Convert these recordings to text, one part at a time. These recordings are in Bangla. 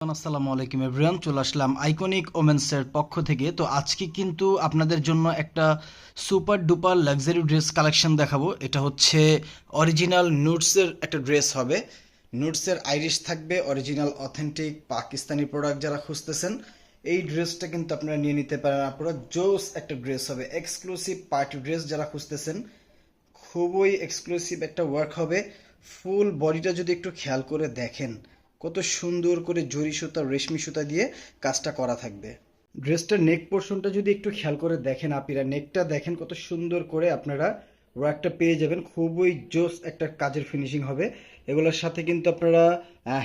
আসসালামু আলাইকুম এভরিওয়ান, চলে আসলাম আইকনিক ওমেন্সের পক্ষ থেকে। তো আজকে কিন্তু আপনাদের জন্য একটা super duper luxury dress collection দেখাবো। এটা হচ্ছে অরিজিনাল নুটসের একটা ড্রেস হবে। নুটসের আইরিশ থাকবে, অরিজিনাল অথেন্টিক পাকিস্তানি প্রোডাক্ট যারা খুঁজতেছেন এই ড্রেসটা কিন্তু আপনারা নিয়ে নিতে পারেন। আপনারা জোস একটা ড্রেস হবে, এক্সক্লুসিভ পার্টি ড্রেস যারা খুঁজতেছেন খুবই এক্সক্লুসিভ একটা ওয়ার্ক হবে। ফুল বডিটা যদি একটু খেয়াল করে দেখেন কত সুন্দর করে জরি সুতা রেশমি সুতা দিয়ে কাজটা করা থাকবে। ড্রেসটার নেক পোর্শনটা যদি একটু খেয়াল করে দেখেন, আপিরা নেকটা দেখেন কত সুন্দর করে আপনারা ওয়ার্কটা পেয়ে যাবেন। খুবই জোস একটা কাজের ফিনিশিং হবে। এগুলোর সাথে কিন্তু আপনারা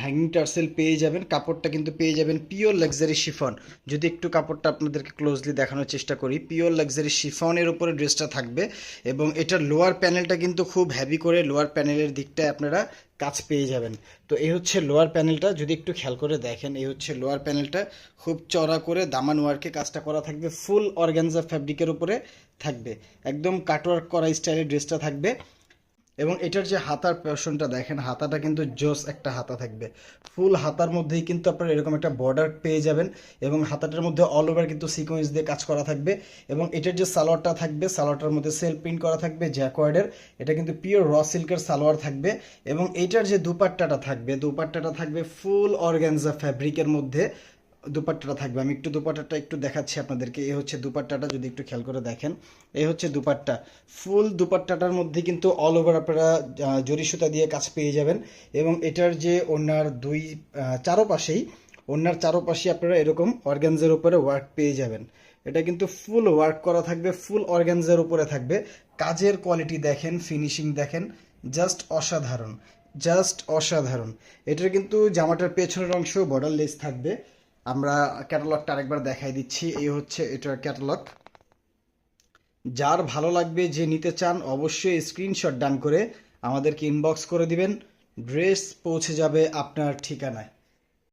হ্যাঙ্গিং টার্সেল পেয়ে যাবেন। কাপড়টা কিন্তু পেয়ে যাবেন পিওর লাক্সারি শিফন। যদি একটু কাপড়টা আপনাদেরকে ক্লোজলি দেখানোর চেষ্টা করি, পিওর লাক্সারি শিফনের উপরে ড্রেসটা থাকবে। এবং এটার লোয়ার প্যানেলটা কিন্তু খুব হেভি করে লোয়ার প্যানেলের দিকটায় আপনারা কাজ পেয়ে যাবেন। তো এই হচ্ছে লোয়ার প্যানেলটা, যদি একটু খেয়াল করে দেখেন এই হচ্ছে লোয়ার প্যানেলটা। খুব চড়া করে দামান ওয়ার্কে কাজটা করা থাকবে, ফুল অর্গানজা ফ্যাব্রিকের উপরে থাকবে, একদম কাটওয়ার্ক করা স্টাইলের ড্রেসটা থাকবে। এবং এটার যে হাতার পোর্শনটা দেখেন, হাতাটা কিন্তু জোস একটা হাতা থাকবে। ফুল হাতার মধ্যেই কিন্তু আপনারা এরকম একটা বর্ডার পেয়ে যাবেন এবং হাতাটার মধ্যে অল ওভার কিন্তু সিকোয়েন্স দিয়ে কাজ করা থাকবে। এবং এটার যে সালোয়ারটা থাকবে, সালোয়ারটার মধ্যে সেলফ প্রিন্ট করা থাকবে জ্যাকওয়ার্ডের। এটা কিন্তু পিওর র সিল্কের সালোয়ার থাকবে। এবং এইটার যে দুপাট্টাটা থাকবে, দুপাট্টাটা থাকবে ফুল অর্গানজা ফ্যাব্রিকের মধ্যে দুপাট্টাটা থাকবে। আমি একটু দুপাট্টাটা একটু দেখাচ্ছি আপনাদেরকে। এই হচ্ছে দুপাট্টাটা, যদি একটু খেয়াল করে দেখেন এই হচ্ছে দুপাট্টা। ফুল দুপাট্টাটার মধ্যে কিন্তু অল ওভার আপনারা জরি সুতা দিয়ে কাজ পেয়ে যাবেন। এবং এটার যে ওনার চারোপাশেই, ওনার চারোপাশে আপনারা এরকম অর্গানজার উপরে ওয়ার্ক পেয়ে যাবেন। এটা কিন্তু ফুল ওয়ার্ক করা থাকবে, ফুল অর্গানজার উপরে থাকবে। কাজের কোয়ালিটি দেখেন, ফিনিশিং দেখেন, জাস্ট অসাধারণ, জাস্ট অসাধারণ। এটার কিন্তু জামাটার পেছনের অংশ বর্ডার লেস থাকবে। আমরা ক্যাটালগটা আরেকবার দেখাই দিচ্ছি। এই হচ্ছে এটার ক্যাটালগ। যার ভালো লাগবে, যে নিতে চান, অবশ্যই স্ক্রিনশট ডান করে আমাদেরকে ইনবক্স করে দিবেন। ড্রেস পৌঁছে যাবে আপনার ঠিকানায়।